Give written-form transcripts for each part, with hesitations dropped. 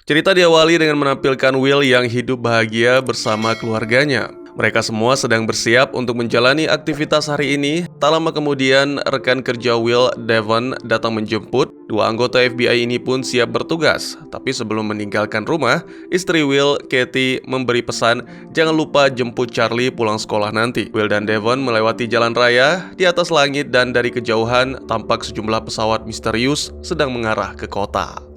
Cerita diawali dengan menampilkan Will yang hidup bahagia bersama keluarganya. Mereka semua sedang bersiap untuk menjalani aktivitas hari ini. Tak lama kemudian, rekan kerja Will, Devon, datang menjemput. Dua anggota FBI ini pun siap bertugas. Tapi sebelum meninggalkan rumah, istri Will, Katie, memberi pesan, jangan lupa jemput Charlie pulang sekolah nanti. Will dan Devon melewati jalan raya. Di atas langit dan dari kejauhan, tampak sejumlah pesawat misterius sedang mengarah ke kota.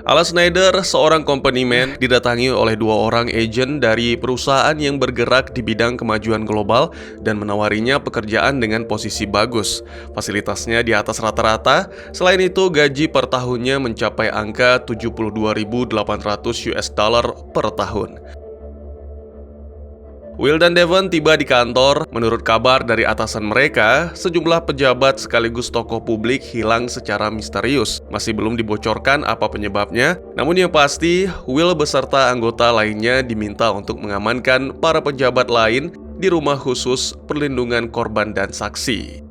Alan Snyder, seorang company man, didatangi oleh dua orang agen dari perusahaan yang bergerak di bidang kemajuan global dan menawarinya pekerjaan dengan posisi bagus. Fasilitasnya di atas rata-rata, selain itu gaji per tahunnya mencapai angka 72.800 US dollar per tahun. Will dan Devon tiba di kantor. Menurut kabar dari atasan mereka, sejumlah pejabat sekaligus tokoh publik hilang secara misterius. Masih belum dibocorkan apa penyebabnya, namun yang pasti, Will beserta anggota lainnya diminta untuk mengamankan para pejabat lain di rumah khusus perlindungan korban dan saksi.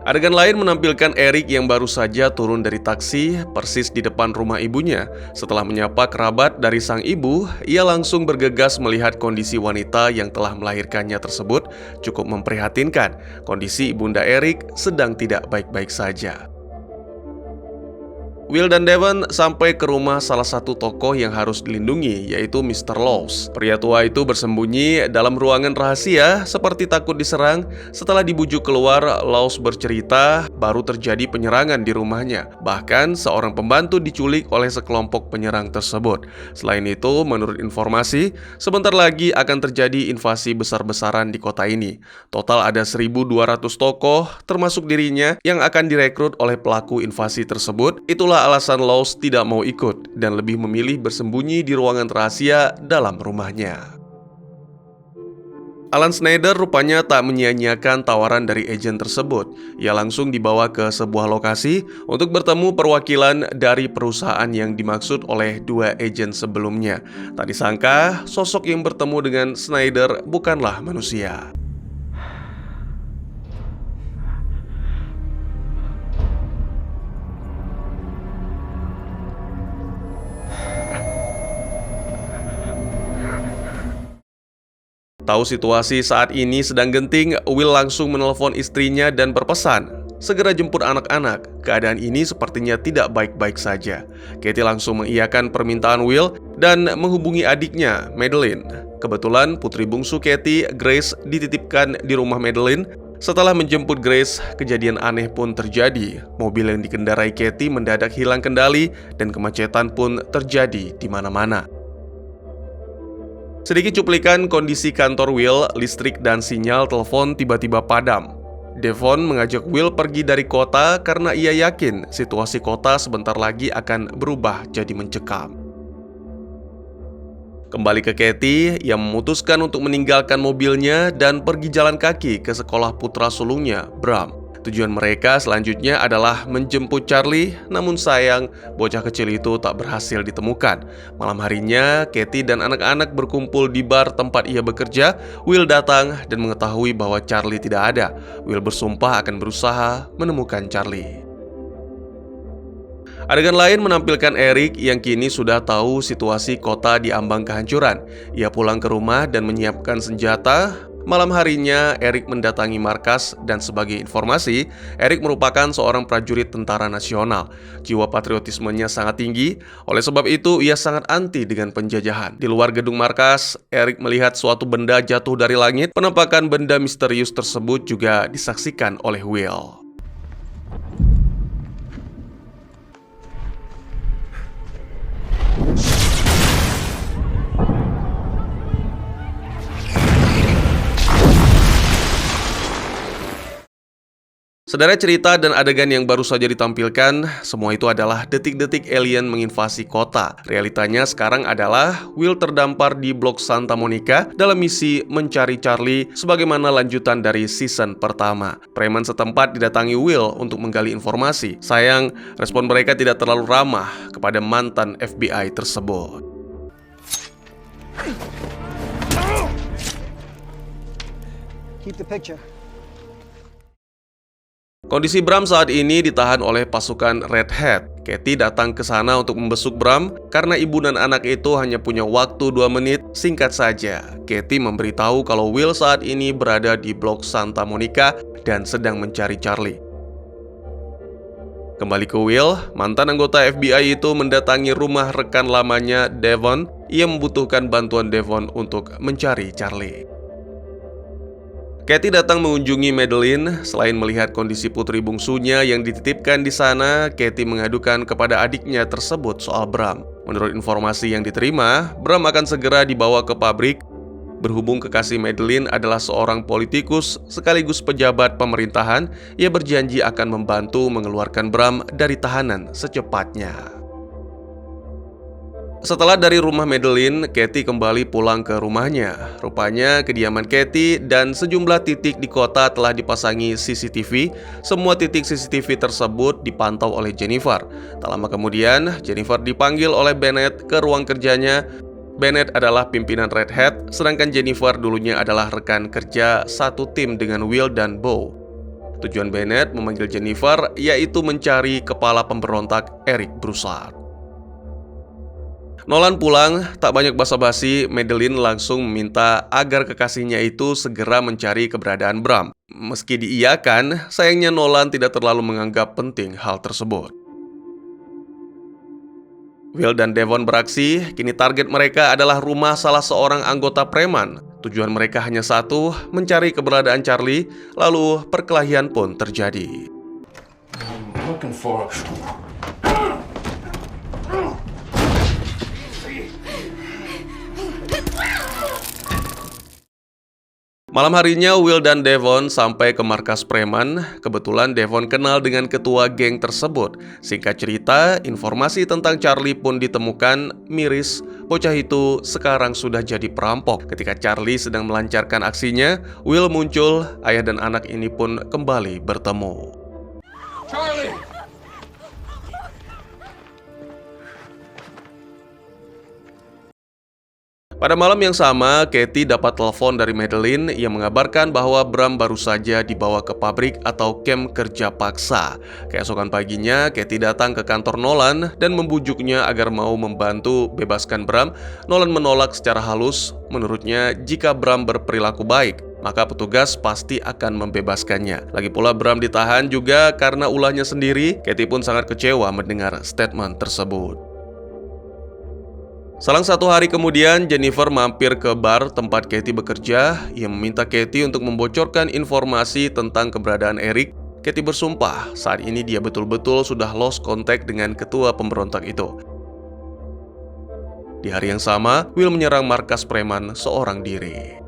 Adegan lain menampilkan Eric yang baru saja turun dari taksi persis di depan rumah ibunya. Setelah menyapa kerabat dari sang ibu, ia langsung bergegas melihat kondisi wanita yang telah melahirkannya tersebut cukup memprihatinkan. Kondisi ibunda Eric sedang tidak baik-baik saja. Will dan Devon sampai ke rumah salah satu tokoh yang harus dilindungi, yaitu Mr. Laws. Pria tua itu bersembunyi dalam ruangan rahasia seperti takut diserang. Setelah dibujuk keluar, Laws bercerita baru terjadi penyerangan di rumahnya. Bahkan seorang pembantu diculik oleh sekelompok penyerang tersebut. Selain itu, menurut informasi, sebentar lagi akan terjadi invasi besar-besaran di kota ini. Total ada 1.200 tokoh, termasuk dirinya, yang akan direkrut oleh pelaku invasi tersebut. Itulah alasan Laws tidak mau ikut dan lebih memilih bersembunyi di ruangan rahasia dalam rumahnya. Alan Snyder rupanya tak menyia-nyiakan tawaran dari agen tersebut. Ia langsung dibawa ke sebuah lokasi untuk bertemu perwakilan dari perusahaan yang dimaksud oleh dua agen sebelumnya. Tak disangka, sosok yang bertemu dengan Snyder bukanlah manusia. Tahu situasi saat ini sedang genting, Will langsung menelpon istrinya dan berpesan, segera jemput anak-anak. Keadaan ini sepertinya tidak baik-baik saja. Katie langsung mengiyakan permintaan Will dan menghubungi adiknya, Madeline. Kebetulan putri bungsu Katie, Grace, dititipkan di rumah Madeline. Setelah menjemput Grace, kejadian aneh pun terjadi. Mobil yang dikendarai Katie mendadak hilang kendali dan kemacetan pun terjadi di mana-mana. Sedikit cuplikan kondisi kantor Will, listrik dan sinyal telepon tiba-tiba padam. Devon mengajak Will pergi dari kota karena ia yakin situasi kota sebentar lagi akan berubah jadi mencekam. Kembali ke Katie, ia memutuskan untuk meninggalkan mobilnya dan pergi jalan kaki ke sekolah putra sulungnya, Bram. Tujuan mereka selanjutnya adalah menjemput Charlie, namun sayang, bocah kecil itu tak berhasil ditemukan. Malam harinya, Katie dan anak-anak berkumpul di bar tempat ia bekerja. Will datang dan mengetahui bahwa Charlie tidak ada. Will bersumpah akan berusaha menemukan Charlie. Adegan lain menampilkan Eric yang kini sudah tahu situasi kota di ambang kehancuran. Ia pulang ke rumah dan menyiapkan senjata. Malam harinya, Eric mendatangi markas dan sebagai informasi, Eric merupakan seorang prajurit tentara nasional. Jiwa patriotismenya sangat tinggi, oleh sebab itu ia sangat anti dengan penjajahan. Di luar gedung markas, Eric melihat suatu benda jatuh dari langit. Penampakan benda misterius tersebut juga disaksikan oleh Will. Saudara, cerita dan adegan yang baru saja ditampilkan, semua itu adalah detik-detik alien menginvasi kota. Realitanya sekarang adalah Will terdampar di blok Santa Monica dalam misi mencari Charlie sebagaimana lanjutan dari season pertama. Preman setempat didatangi Will untuk menggali informasi. Sayang, respon mereka tidak terlalu ramah kepada mantan FBI tersebut. Keep the picture. Kondisi Bram saat ini ditahan oleh pasukan Red Hat. Katie datang ke sana untuk membesuk Bram karena ibu dan anak itu hanya punya waktu 2 menit. Singkat saja, Katie memberitahu kalau Will saat ini berada di blok Santa Monica dan sedang mencari Charlie. Kembali ke Will, mantan anggota FBI itu mendatangi rumah rekan lamanya, Devon. Ia membutuhkan bantuan Devon untuk mencari Charlie. Katie datang mengunjungi Madeline. Selain melihat kondisi putri bungsunya yang dititipkan di sana, Katie mengadukan kepada adiknya tersebut soal Bram. Menurut informasi yang diterima, Bram akan segera dibawa ke pabrik. Berhubung kekasih Madeline adalah seorang politikus sekaligus pejabat pemerintahan, ia berjanji akan membantu mengeluarkan Bram dari tahanan secepatnya. Setelah dari rumah Madeline, Katie kembali pulang ke rumahnya. Rupanya kediaman Katie dan sejumlah titik di kota telah dipasangi CCTV. Semua titik CCTV tersebut dipantau oleh Jennifer. Tak lama kemudian, Jennifer dipanggil oleh Bennett ke ruang kerjanya. Bennett adalah pimpinan Red Hat, sedangkan Jennifer dulunya adalah rekan kerja satu tim dengan Will dan Bo. Tujuan Bennett memanggil Jennifer yaitu mencari kepala pemberontak Eric Broussard. Nolan pulang, tak banyak basa-basi, Madeline langsung meminta agar kekasihnya itu segera mencari keberadaan Bram. Meski diiyakan, sayangnya Nolan tidak terlalu menganggap penting hal tersebut. Will dan Devon beraksi, kini target mereka adalah rumah salah seorang anggota preman. Tujuan mereka hanya satu, mencari keberadaan Charlie, lalu perkelahian pun terjadi. Malam harinya, Will dan Devon sampai ke markas preman. Kebetulan Devon kenal dengan ketua geng tersebut. Singkat cerita, informasi tentang Charlie pun ditemukan. Miris, bocah itu sekarang sudah jadi perampok. Ketika Charlie sedang melancarkan aksinya, Will muncul. Ayah dan anak ini pun kembali bertemu. Charlie! Pada malam yang sama, Katie dapat telepon dari Madeline yang mengabarkan bahwa Bram baru saja dibawa ke pabrik atau kamp kerja paksa. Keesokan paginya, Katie datang ke kantor Nolan dan membujuknya agar mau membantu bebaskan Bram. Nolan menolak secara halus. Menurutnya, jika Bram berperilaku baik, maka petugas pasti akan membebaskannya. Lagi pula Bram ditahan juga karena ulahnya sendiri. Katie pun sangat kecewa mendengar statement tersebut. Selang satu hari kemudian, Jennifer mampir ke bar tempat Katie bekerja. Ia meminta Katie untuk membocorkan informasi tentang keberadaan Eric. Katie bersumpah saat ini dia betul-betul sudah lost contact dengan ketua pemberontak itu. Di hari yang sama, Will menyerang markas preman seorang diri.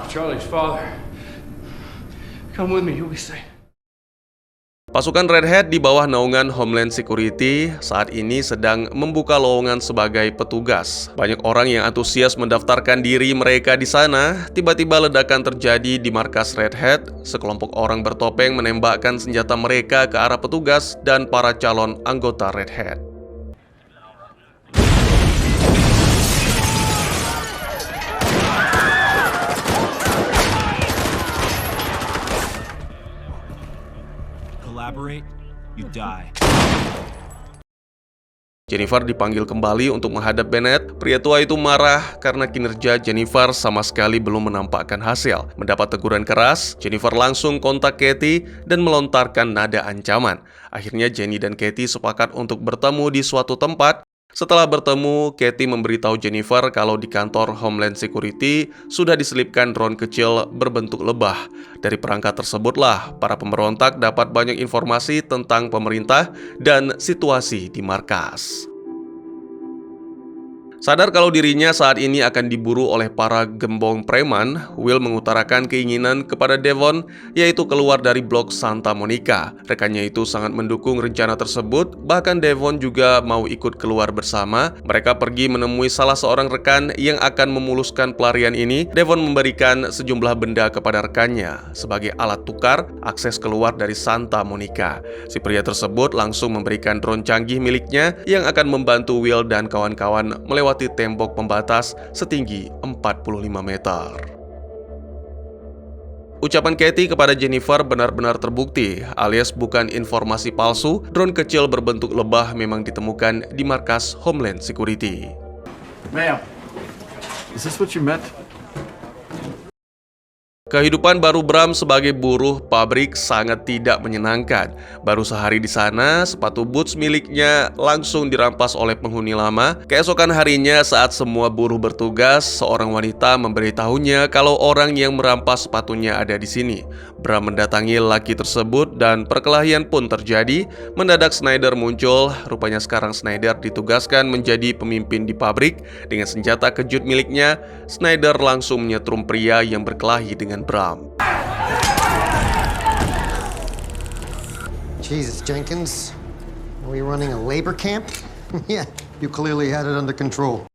Charlie's father. Come with me, you'll be safe. Pasukan Red Hat di bawah naungan Homeland Security saat ini sedang membuka lowongan sebagai petugas. Banyak orang yang antusias mendaftarkan diri mereka di sana. Tiba-tiba ledakan terjadi di markas Red Hat. Sekelompok orang bertopeng menembakkan senjata mereka ke arah petugas dan para calon anggota Red Hat. You die. Jennifer dipanggil kembali untuk menghadap Bennett. Pria tua itu marah karena kinerja Jennifer sama sekali belum menampakkan hasil. Mendapat teguran keras, Jennifer langsung kontak Katie dan melontarkan nada ancaman. Akhirnya Jenny dan Katie sepakat untuk bertemu di suatu tempat. Setelah bertemu, Katie memberitahu Jennifer kalau di kantor Homeland Security sudah diselipkan drone kecil berbentuk lebah. Dari perangkat tersebutlah, para pemberontak dapat banyak informasi tentang pemerintah dan situasi di markas. Sadar kalau dirinya saat ini akan diburu oleh para gembong preman, Will mengutarakan keinginan kepada Devon, yaitu keluar dari blok Santa Monica. Rekannya itu sangat mendukung rencana tersebut, bahkan Devon juga mau ikut keluar bersama. Mereka pergi menemui salah seorang rekan yang akan memuluskan pelarian ini. Devon memberikan sejumlah benda kepada rekannya sebagai alat tukar akses keluar dari Santa Monica. Si pria tersebut langsung memberikan drone canggih miliknya yang akan membantu Will dan kawan-kawan melewati tembok pembatas setinggi 45 meter. Ucapan Katie kepada Jennifer benar-benar terbukti, alias bukan informasi palsu. Drone kecil berbentuk lebah memang ditemukan di markas Homeland Security. Ma'am, is this what you meant? Kehidupan baru Bram sebagai buruh pabrik sangat tidak menyenangkan. Baru sehari di sana, sepatu boots miliknya langsung dirampas oleh penghuni lama. Keesokan harinya saat semua buruh bertugas, seorang wanita memberitahunya kalau orang yang merampas sepatunya ada di sini. Bram mendatangi laki tersebut dan perkelahian pun terjadi. Mendadak Snyder muncul. Rupanya sekarang Snyder ditugaskan menjadi pemimpin di pabrik. Dengan senjata kejut miliknya, Snyder langsung menyetrum pria yang berkelahi dengan Bram. Jesus, Jenkins. Are we running a labor camp? Yeah, you clearly had it under control.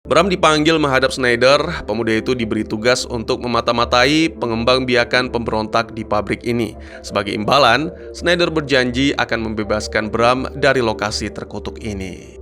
Bram dipanggil menghadap Snyder. Pemuda itu diberi tugas untuk memata-matai pengembang biakan pemberontak di pabrik ini. Sebagai imbalan, Snyder berjanji akan membebaskan Bram dari lokasi terkutuk ini.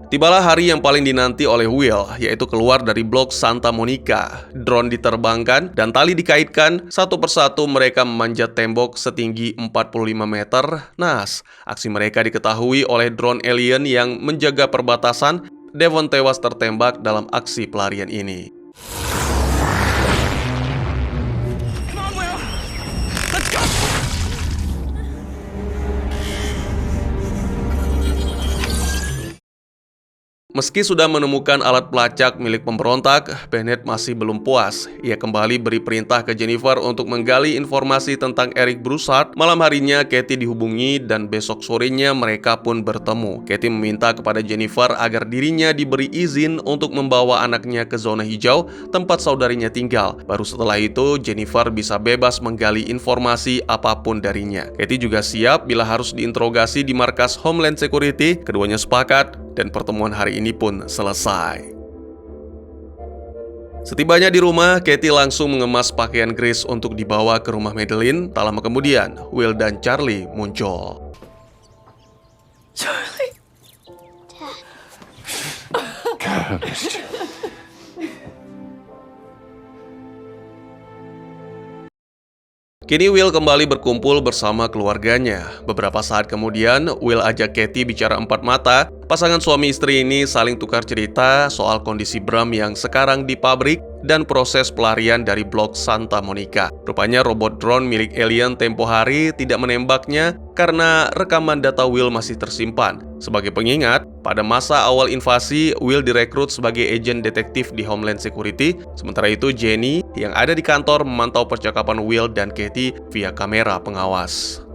Tibalah hari yang paling dinanti oleh Will, yaitu keluar dari blok Santa Monica. Drone diterbangkan dan tali dikaitkan. Satu persatu mereka memanjat tembok setinggi 45 meter. Nas, aksi mereka diketahui oleh drone alien yang menjaga perbatasan. Devon tewas tertembak dalam aksi pelarian ini. Meski sudah menemukan alat pelacak milik pemberontak, Bennett masih belum puas. Ia kembali beri perintah ke Jennifer untuk menggali informasi tentang Eric Broussard. Malam harinya, Katie dihubungi dan besok sorenya mereka pun bertemu. Katie meminta kepada Jennifer agar dirinya diberi izin untuk membawa anaknya ke zona hijau tempat saudarinya tinggal. Baru setelah itu, Jennifer bisa bebas menggali informasi apapun darinya. Katie juga siap bila harus diinterogasi di markas Homeland Security. Keduanya sepakat dan pertemuan hari ini pun selesai. Setibanya di rumah, Katie langsung mengemas pakaian Grace untuk dibawa ke rumah Madeline. Tak lama kemudian, Will dan Charlie muncul. Charlie. God, I missed you. Kini Will kembali berkumpul bersama keluarganya. Beberapa saat kemudian, Will ajak Katie bicara empat mata. Pasangan suami istri ini saling tukar cerita soal kondisi Bram yang sekarang di pabrik dan proses pelarian dari blok Santa Monica. Rupanya robot drone milik alien tempo hari tidak menembaknya karena rekaman data Will masih tersimpan. Sebagai pengingat, pada masa awal invasi, Will direkrut sebagai agen detektif di Homeland Security. Sementara itu, Jenny yang ada di kantor memantau percakapan Will dan Katie via kamera pengawas.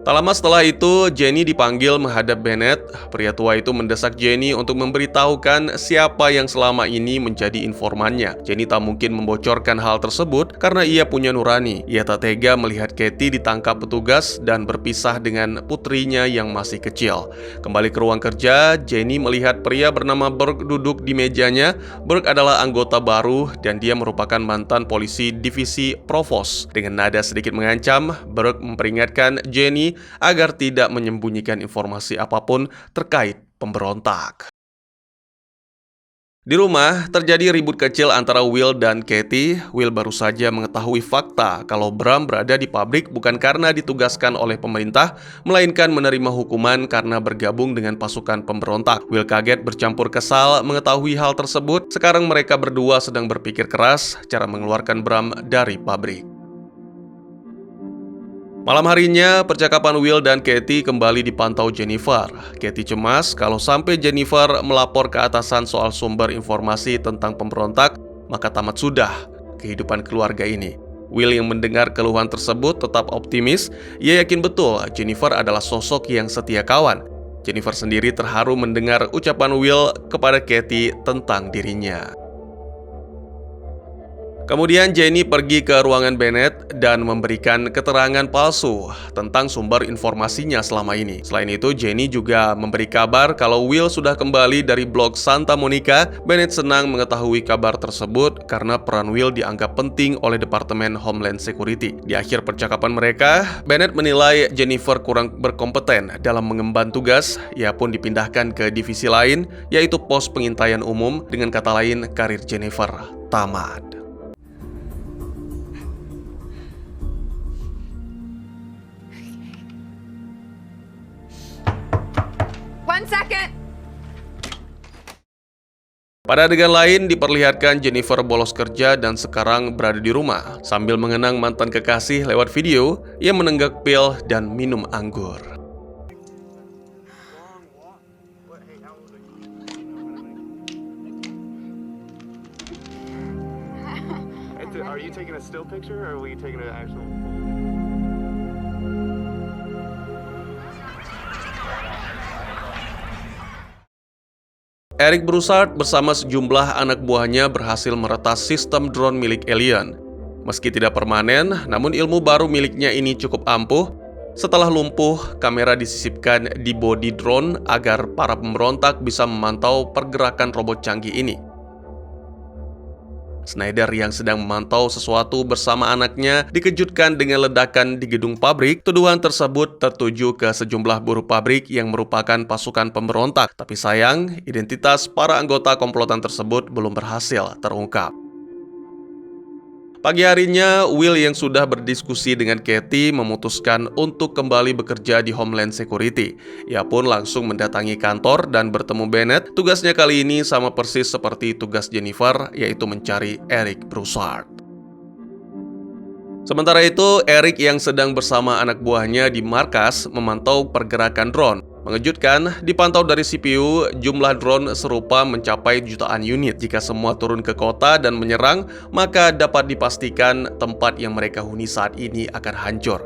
Tak lama setelah itu, Jenny dipanggil menghadap Bennett. Pria tua itu mendesak Jenny untuk memberitahukan siapa yang selama ini menjadi informannya. Jenny tak mungkin membocorkan hal tersebut karena ia punya nurani. Ia tak tega melihat Katie ditangkap petugas dan berpisah dengan putrinya yang masih kecil. Kembali ke ruang kerja, Jenny melihat pria bernama Burke duduk di mejanya. Burke adalah anggota baru dan dia merupakan mantan polisi divisi Provost. Dengan nada sedikit mengancam, Burke memperingatkan Jenny agar tidak menyembunyikan informasi apapun terkait pemberontak. Di rumah, terjadi ribut kecil antara Will dan Katie. Will baru saja mengetahui fakta kalau Bram berada di pabrik bukan karena ditugaskan oleh pemerintah, melainkan menerima hukuman karena bergabung dengan pasukan pemberontak. Will kaget bercampur kesal mengetahui hal tersebut. Sekarang mereka berdua sedang berpikir keras cara mengeluarkan Bram dari pabrik. Malam harinya, percakapan Will dan Katie kembali dipantau Jennifer. Katie cemas kalau sampai Jennifer melapor ke atasan soal sumber informasi tentang pemberontak, maka tamat sudah kehidupan keluarga ini. Will yang mendengar keluhan tersebut tetap optimis. Ia yakin betul Jennifer adalah sosok yang setia kawan. Jennifer sendiri terharu mendengar ucapan Will kepada Kathy tentang dirinya. Kemudian Jenny pergi ke ruangan Bennett dan memberikan keterangan palsu tentang sumber informasinya selama ini. Selain itu, Jenny juga memberi kabar kalau Will sudah kembali dari blok Santa Monica. Bennett senang mengetahui kabar tersebut karena peran Will dianggap penting oleh Departemen Homeland Security. Di akhir percakapan mereka, Bennett menilai Jennifer kurang berkompeten dalam mengemban tugas. Ia pun dipindahkan ke divisi lain, yaitu pos pengintaian umum. Dengan kata lain, karir Jennifer tamat. 1 second. Pada adegan lain diperlihatkan Jennifer bolos kerja dan sekarang berada di rumah. Sambil mengenang mantan kekasih lewat video, ia menenggak pil dan minum anggur. Are you taking a still picture or are we taking an actual? Eric Broussard bersama sejumlah anak buahnya berhasil meretas sistem drone milik alien. Meski tidak permanen, namun ilmu baru miliknya ini cukup ampuh. Setelah lumpuh, kamera disisipkan di bodi drone agar para pemberontak bisa memantau pergerakan robot canggih ini. Snyder yang sedang memantau sesuatu bersama anaknya dikejutkan dengan ledakan di gedung pabrik. Tuduhan tersebut tertuju ke sejumlah buruh pabrik yang merupakan pasukan pemberontak. Tapi sayang, identitas para anggota komplotan tersebut belum berhasil terungkap. Pagi harinya, Will yang sudah berdiskusi dengan Kathy memutuskan untuk kembali bekerja di Homeland Security. Ia pun langsung mendatangi kantor dan bertemu Bennett. Tugasnya kali ini sama persis seperti tugas Jennifer, yaitu mencari Eric Broussard. Sementara itu, Eric yang sedang bersama anak buahnya di markas memantau pergerakan drone. Mengejutkan, dipantau dari CPU, jumlah drone serupa mencapai jutaan unit. Jika semua turun ke kota dan menyerang, maka dapat dipastikan tempat yang mereka huni saat ini akan hancur.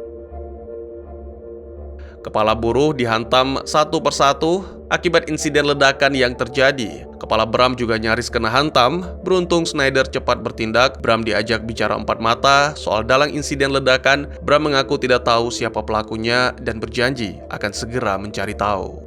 Kepala buruh dihantam satu persatu akibat insiden ledakan yang terjadi. Kepala Bram juga nyaris kena hantam. Beruntung Snyder cepat bertindak. Bram diajak bicara empat mata soal dalang insiden ledakan. Bram mengaku tidak tahu siapa pelakunya dan berjanji akan segera mencari tahu.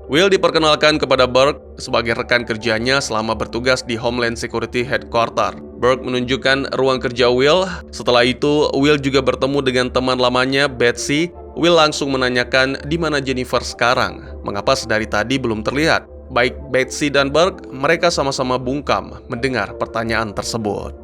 Will diperkenalkan kepada Burke sebagai rekan kerjanya selama bertugas di Homeland Security Headquarters. Burke menunjukkan ruang kerja Will. Setelah itu, Will juga bertemu dengan teman lamanya, Betsy. Will langsung menanyakan di mana Jennifer sekarang. Mengapa sedari tadi belum terlihat? Baik Betsy dan Burke, mereka sama-sama bungkam mendengar pertanyaan tersebut.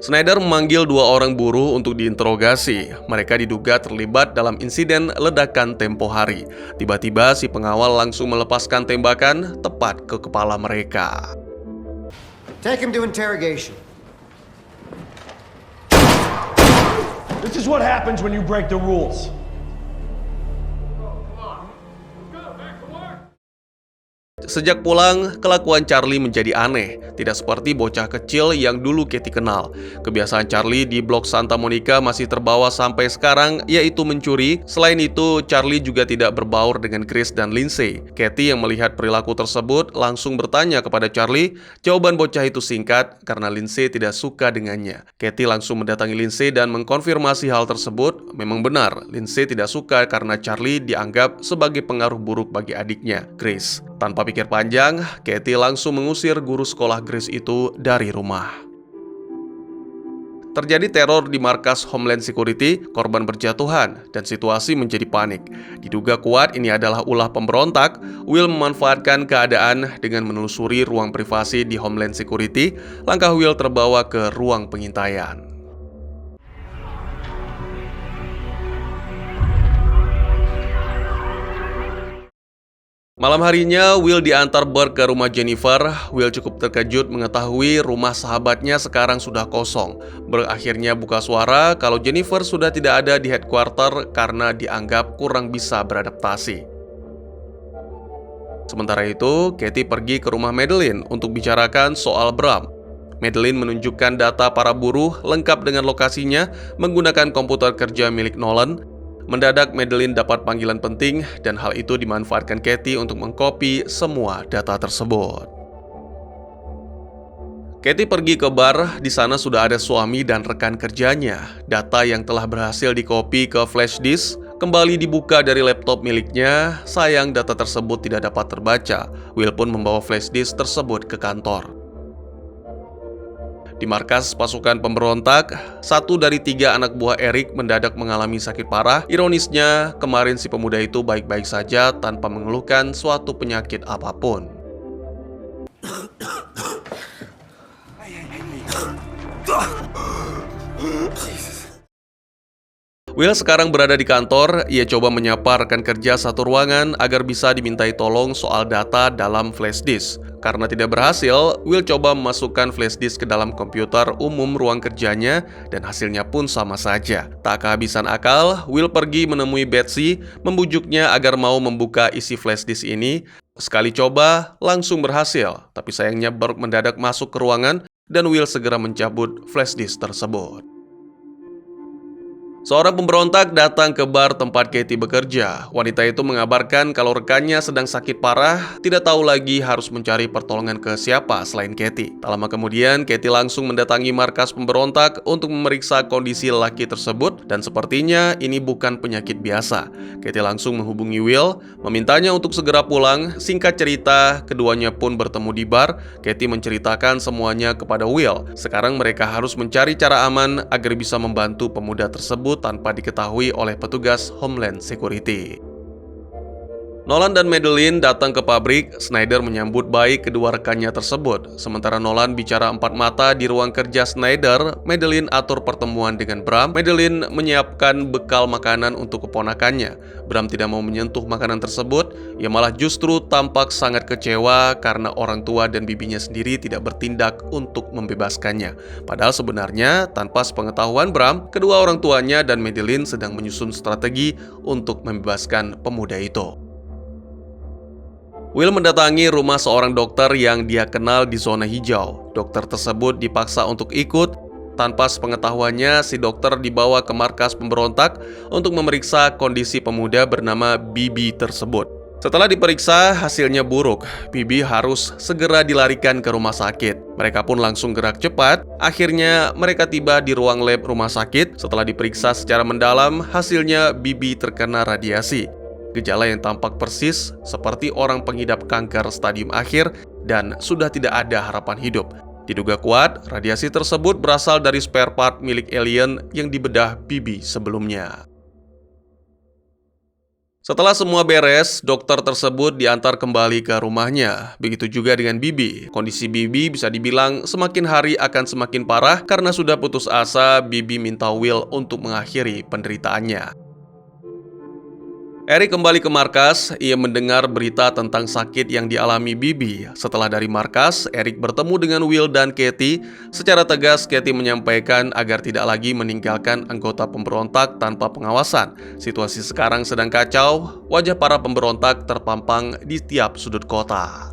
Snyder memanggil dua orang buruh untuk diinterogasi. Mereka diduga terlibat dalam insiden ledakan tempo hari. Tiba-tiba si pengawal langsung melepaskan tembakan tepat ke kepala mereka. Take him to interrogation. This is what happens when you break the rules. Sejak pulang, kelakuan Charlie menjadi aneh. Tidak seperti bocah kecil yang dulu Kathy kenal. Kebiasaan Charlie di blok Santa Monica masih terbawa sampai sekarang, yaitu mencuri. Selain itu, Charlie juga tidak berbaur dengan Chris dan Lindsay. Kathy yang melihat perilaku tersebut langsung bertanya kepada Charlie. Jawaban bocah itu singkat, karena Lindsay tidak suka dengannya. Kathy langsung mendatangi Lindsay dan mengkonfirmasi hal tersebut. Memang benar, Lindsay tidak suka karena Charlie dianggap sebagai pengaruh buruk bagi adiknya, Chris. Tanpa pikir panjang, Kathy langsung mengusir guru sekolah Grace itu dari rumah. Terjadi teror di markas Homeland Security, korban berjatuhan, dan situasi menjadi panik. Diduga kuat ini adalah ulah pemberontak. Will memanfaatkan keadaan dengan menelusuri ruang privasi di Homeland Security. Langkah Will terbawa ke ruang pengintaian. Malam harinya, Will diantar Burke ke rumah Jennifer. Will cukup terkejut mengetahui rumah sahabatnya sekarang sudah kosong. Burke akhirnya buka suara kalau Jennifer sudah tidak ada di headquarter karena dianggap kurang bisa beradaptasi. Sementara itu, Kathy pergi ke rumah Madeline untuk bicarakan soal Bram. Madeline menunjukkan data para buruh lengkap dengan lokasinya menggunakan komputer kerja milik Nolan. Mendadak Madeline dapat panggilan penting dan hal itu dimanfaatkan Katie untuk mengcopy semua data tersebut. Katie pergi ke bar, di sana sudah ada suami dan rekan kerjanya. Data yang telah berhasil dikopi ke flash disk kembali dibuka dari laptop miliknya. Sayang data tersebut tidak dapat terbaca. Will pun membawa flash disk tersebut ke kantor. Di markas pasukan pemberontak, 1 dari 3 anak buah Eric mendadak mengalami sakit parah. Ironisnya, kemarin si pemuda itu baik-baik saja tanpa mengeluhkan suatu penyakit apapun. Will sekarang berada di kantor. Ia coba menyapa rekan kerja satu ruangan agar bisa dimintai tolong soal data dalam flash disk. Karena tidak berhasil, Will coba memasukkan flash disk ke dalam komputer umum ruang kerjanya dan hasilnya pun sama saja. Tak kehabisan akal, Will pergi menemui Betsy, membujuknya agar mau membuka isi flash disk ini. Sekali coba, langsung berhasil. Tapi sayangnya Burke mendadak masuk ke ruangan dan Will segera mencabut flash disk tersebut. Seorang pemberontak datang ke bar tempat Katie bekerja. Wanita itu mengabarkan kalau rekannya sedang sakit parah, tidak tahu lagi harus mencari pertolongan ke siapa selain Katie. Tak lama kemudian, Katie langsung mendatangi markas pemberontak untuk memeriksa kondisi lelaki tersebut dan sepertinya ini bukan penyakit biasa. Katie langsung menghubungi Will, memintanya untuk segera pulang. Singkat cerita, keduanya pun bertemu di bar. Katie menceritakan semuanya kepada Will. Sekarang mereka harus mencari cara aman agar bisa membantu pemuda tersebut tanpa diketahui oleh petugas Homeland Security. Nolan dan Madeline datang ke pabrik. Snyder menyambut baik kedua rekannya tersebut. Sementara Nolan bicara empat mata di ruang kerja Snyder, Madeline atur pertemuan dengan Bram. Madeline menyiapkan bekal makanan untuk keponakannya. Bram tidak mau menyentuh makanan tersebut. Ia malah justru tampak sangat kecewa karena orang tua dan bibinya sendiri tidak bertindak untuk membebaskannya. Padahal sebenarnya tanpa sepengetahuan Bram, kedua orang tuanya dan Madeline sedang menyusun strategi untuk membebaskan pemuda itu. Will mendatangi rumah seorang dokter yang dia kenal di zona hijau. Dokter tersebut dipaksa untuk ikut. Tanpa sepengetahuannya, si dokter dibawa ke markas pemberontak untuk memeriksa kondisi pemuda bernama Bibi tersebut. Setelah diperiksa, hasilnya buruk. Bibi harus segera dilarikan ke rumah sakit. Mereka pun langsung gerak cepat. Akhirnya, mereka tiba di ruang lab rumah sakit. Setelah diperiksa secara mendalam, hasilnya Bibi terkena radiasi. Gejala yang tampak persis seperti orang pengidap kanker stadium akhir dan sudah tidak ada harapan hidup. Diduga kuat, radiasi tersebut berasal dari spare part milik alien yang dibedah Bibi sebelumnya. Setelah semua beres, dokter tersebut diantar kembali ke rumahnya. Begitu juga dengan Bibi. Kondisi Bibi bisa dibilang semakin hari akan semakin parah. Karena sudah putus asa, Bibi minta Will untuk mengakhiri penderitaannya. Eric kembali ke markas. Ia mendengar berita tentang sakit yang dialami Bibi. Setelah dari markas, Eric bertemu dengan Will dan Katie. Secara tegas, Katie menyampaikan agar tidak lagi meninggalkan anggota pemberontak tanpa pengawasan. Situasi sekarang sedang kacau. Wajah para pemberontak terpampang di tiap sudut kota.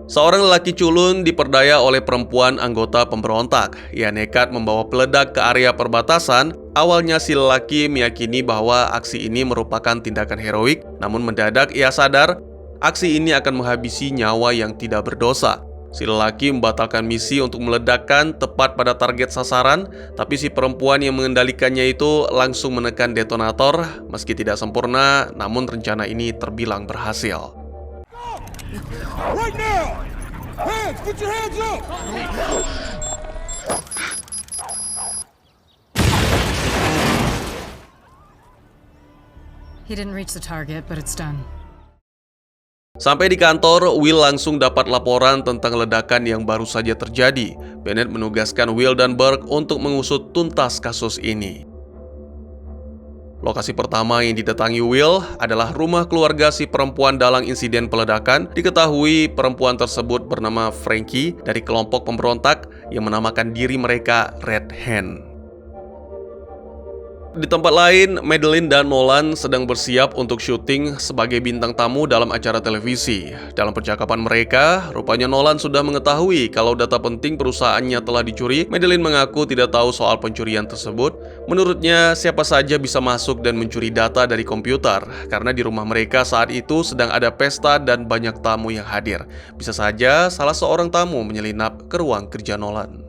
Seorang lelaki culun diperdaya oleh perempuan anggota pemberontak. Ia nekat membawa peledak ke area perbatasan. Awalnya si lelaki meyakini bahwa aksi ini merupakan tindakan heroik, namun mendadak ia sadar aksi ini akan menghabisi nyawa yang tidak berdosa. Si lelaki membatalkan misi untuk meledakkan tepat pada target sasaran, tapi si perempuan yang mengendalikannya itu langsung menekan detonator. Meski tidak sempurna, namun rencana ini terbilang berhasil. Right now! Hands! Put your hands up! He didn't reach the target, but it's done. Sampai di kantor, Will langsung dapat laporan tentang ledakan yang baru saja terjadi. Bennett menugaskan Will dan Burke untuk mengusut tuntas kasus ini. Lokasi pertama yang didatangi Will adalah rumah keluarga si perempuan dalang insiden peledakan. Diketahui perempuan tersebut bernama Frankie dari kelompok pemberontak yang menamakan diri mereka Red Hand. Di tempat lain, Madeline dan Nolan sedang bersiap untuk syuting sebagai bintang tamu dalam acara televisi. Dalam percakapan mereka, rupanya Nolan sudah mengetahui kalau data penting perusahaannya telah dicuri. Madeline mengaku tidak tahu soal pencurian tersebut. Menurutnya, siapa saja bisa masuk dan mencuri data dari komputer, karena di rumah mereka saat itu sedang ada pesta dan banyak tamu yang hadir. Bisa saja salah seorang tamu menyelinap ke ruang kerja Nolan.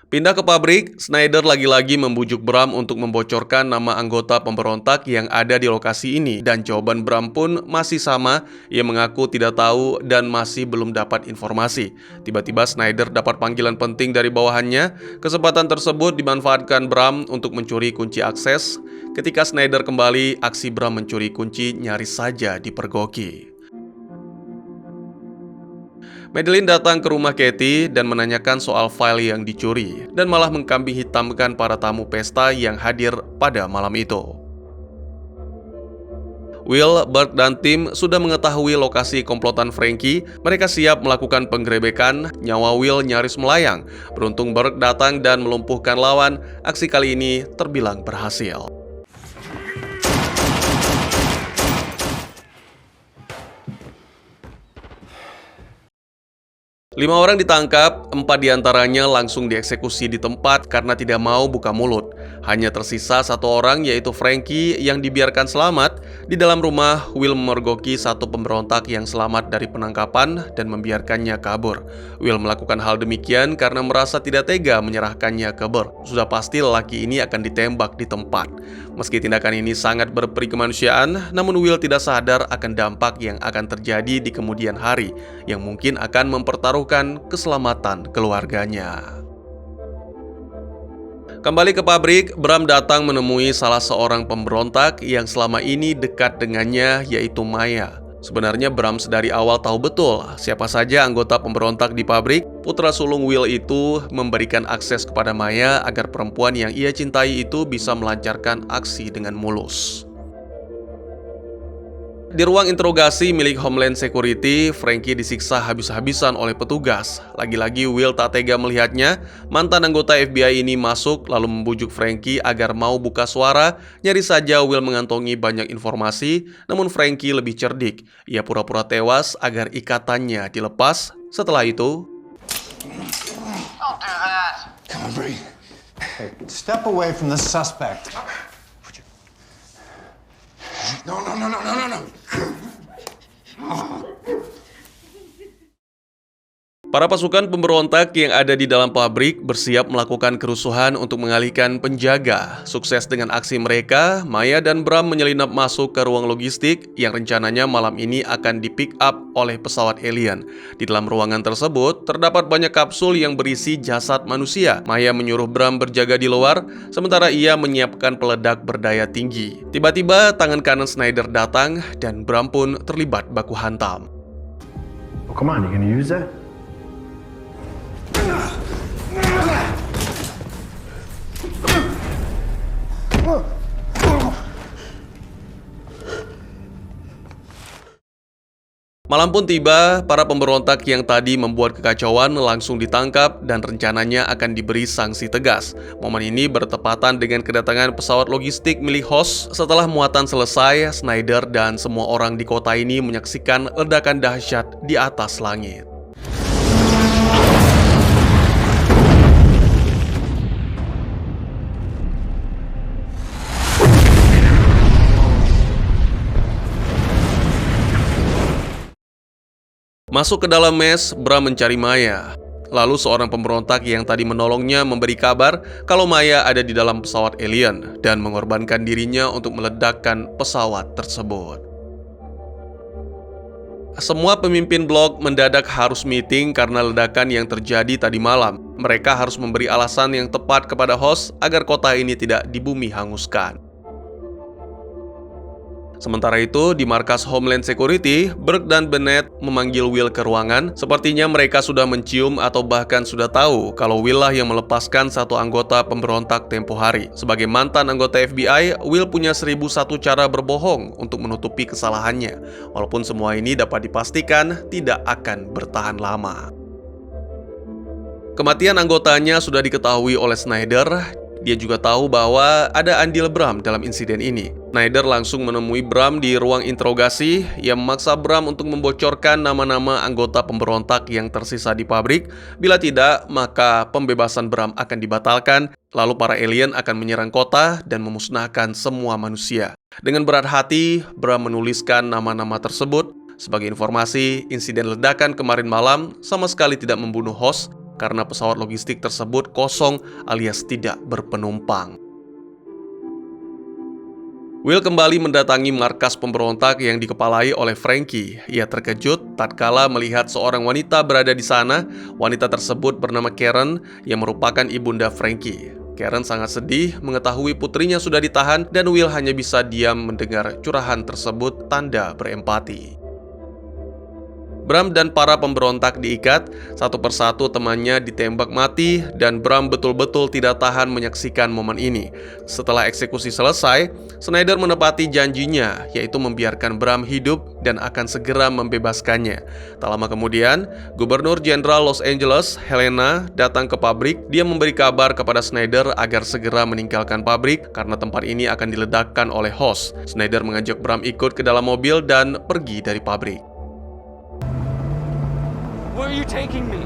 Pindah ke pabrik, Snyder lagi-lagi membujuk Bram untuk membocorkan nama anggota pemberontak yang ada di lokasi ini. Dan jawaban Bram pun masih sama, ia mengaku tidak tahu dan masih belum dapat informasi. Tiba-tiba Snyder dapat panggilan penting dari bawahannya. Kesempatan tersebut dimanfaatkan Bram untuk mencuri kunci akses. Ketika Snyder kembali, aksi Bram mencuri kunci nyaris saja dipergoki. Madeline datang ke rumah Katie dan menanyakan soal file yang dicuri dan malah mengkambing hitamkan para tamu pesta yang hadir pada malam itu. Will, Burke, dan tim sudah mengetahui lokasi komplotan Frankie. Mereka siap melakukan penggerebekan. Nyawa Will nyaris melayang. Beruntung Burke datang dan melumpuhkan lawan. Aksi kali ini terbilang berhasil. Lima orang ditangkap, 4 diantaranya langsung dieksekusi di tempat karena tidak mau buka mulut. Hanya tersisa 1 orang, yaitu Frankie, yang dibiarkan selamat. Di dalam rumah, Will memergoki 1 pemberontak yang selamat dari penangkapan dan membiarkannya kabur. Will melakukan hal demikian karena merasa tidak tega menyerahkannya ke Burke. Sudah pasti lelaki ini akan ditembak di tempat. Meski tindakan ini sangat berperi kemanusiaan, namun Will tidak sadar akan dampak yang akan terjadi di kemudian hari, yang mungkin akan mempertaruhkan keselamatan keluarganya. Kembali ke pabrik, Bram datang menemui salah seorang pemberontak yang selama ini dekat dengannya, yaitu Maya. Sebenarnya Bram sedari awal tahu betul siapa saja anggota pemberontak di pabrik. Putra sulung Will itu memberikan akses kepada Maya agar perempuan yang ia cintai itu bisa melancarkan aksi dengan mulus. Di ruang interogasi milik Homeland Security, Frankie disiksa habis-habisan oleh petugas. Lagi-lagi Will tak tega melihatnya. Mantan anggota FBI ini masuk lalu membujuk Frankie agar mau buka suara. Nyaris saja Will mengantongi banyak informasi, namun Frankie lebih cerdik. Ia pura-pura tewas agar ikatannya dilepas. Setelah itu, Don't do that. Come on, breathe. Hey, step away from the suspect. No. para pasukan pemberontak yang ada di dalam pabrik bersiap melakukan kerusuhan untuk mengalihkan penjaga. Sukses dengan aksi mereka, Maya dan Bram menyelinap masuk ke ruang logistik yang rencananya malam ini akan di-pick up oleh pesawat alien. Di dalam ruangan tersebut, terdapat banyak kapsul yang berisi jasad manusia. Maya menyuruh Bram berjaga di luar, sementara ia menyiapkan peledak berdaya tinggi. Tiba-tiba, tangan kanan Snyder datang dan Bram pun terlibat baku hantam. Oh, come on, you gonna use that? Malam pun tiba, para pemberontak yang tadi membuat kekacauan langsung ditangkap dan rencananya akan diberi sanksi tegas. Momen ini bertepatan dengan kedatangan pesawat logistik milik Hoss. Setelah muatan selesai, Snyder dan semua orang di kota ini menyaksikan ledakan dahsyat di atas langit. Masuk ke dalam mes, Bram mencari Maya. Lalu seorang pemberontak yang tadi menolongnya memberi kabar kalau Maya ada di dalam pesawat alien dan mengorbankan dirinya untuk meledakkan pesawat tersebut. Semua pemimpin blok mendadak harus meeting karena ledakan yang terjadi tadi malam. Mereka harus memberi alasan yang tepat kepada Hoss agar kota ini tidak dibumi hanguskan. Sementara itu, di markas Homeland Security, Burke dan Bennett memanggil Will ke ruangan. Sepertinya mereka sudah mencium atau bahkan sudah tahu kalau Will lah yang melepaskan satu anggota pemberontak tempo hari. Sebagai mantan anggota FBI, Will punya 1001 cara berbohong untuk menutupi kesalahannya. Walaupun semua ini dapat dipastikan tidak akan bertahan lama. Kematian anggotanya sudah diketahui oleh Snyder. Dia juga tahu bahwa ada andil Bram dalam insiden ini. Snyder langsung menemui Bram di ruang interogasi. Ia memaksa Bram untuk membocorkan nama-nama anggota pemberontak yang tersisa di pabrik. Bila tidak, maka pembebasan Bram akan dibatalkan. Lalu para alien akan menyerang kota dan memusnahkan semua manusia. Dengan berat hati, Bram menuliskan nama-nama tersebut. Sebagai informasi, insiden ledakan kemarin malam sama sekali tidak membunuh host karena pesawat logistik tersebut kosong alias tidak berpenumpang. Will kembali mendatangi markas pemberontak yang dikepalai oleh Frankie. Ia terkejut tatkala melihat seorang wanita berada di sana. Wanita tersebut bernama Karen yang merupakan ibunda Frankie. Karen sangat sedih mengetahui putrinya sudah ditahan dan Will hanya bisa diam mendengar curahan tersebut tanda berempati. Bram dan para pemberontak diikat, satu persatu temannya ditembak mati dan Bram betul-betul tidak tahan menyaksikan momen ini. Setelah eksekusi selesai, Snyder menepati janjinya, yaitu membiarkan Bram hidup dan akan segera membebaskannya. Tak lama kemudian, Gubernur Jenderal Los Angeles, Helena, datang ke pabrik. Dia memberi kabar kepada Snyder agar segera meninggalkan pabrik karena tempat ini akan diledakkan oleh host. Snyder mengajak Bram ikut ke dalam mobil dan pergi dari pabrik. Where are you taking me?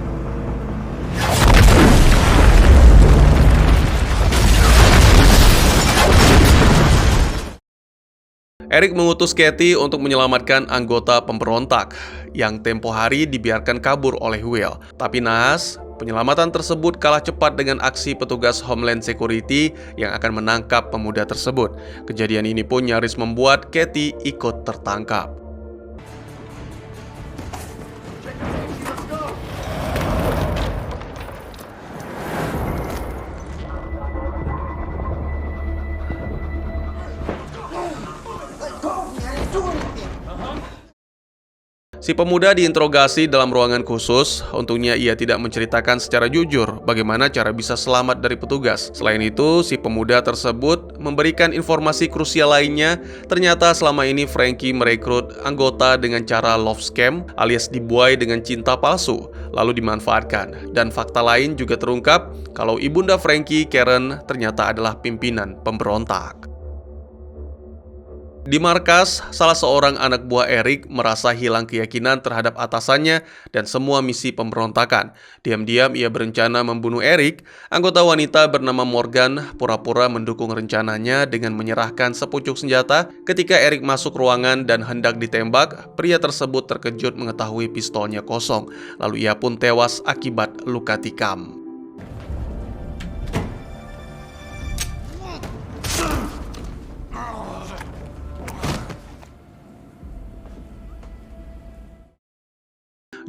Eric mengutus Katie untuk menyelamatkan anggota pemberontak yang tempo hari dibiarkan kabur oleh Will. Tapi naas, penyelamatan tersebut kalah cepat dengan aksi petugas Homeland Security yang akan menangkap pemuda tersebut. Kejadian ini pun nyaris membuat Katie ikut tertangkap. Si pemuda diinterogasi dalam ruangan khusus. Untungnya ia tidak menceritakan secara jujur bagaimana cara bisa selamat dari petugas. Selain itu, si pemuda tersebut memberikan informasi krusial lainnya. Ternyata selama ini Frankie merekrut anggota dengan cara love scam alias dibuai dengan cinta palsu, lalu dimanfaatkan. Dan fakta lain juga terungkap kalau ibunda Frankie, Karen, ternyata adalah pimpinan pemberontak. Di markas, salah seorang anak buah Eric merasa hilang keyakinan terhadap atasannya dan semua misi pemberontakan. Diam-diam ia berencana membunuh Eric. Anggota wanita bernama Morgan pura-pura mendukung rencananya dengan menyerahkan sepucuk senjata. Ketika Eric masuk ruangan dan hendak ditembak, pria tersebut terkejut mengetahui pistolnya kosong. Lalu ia pun tewas akibat luka tikam.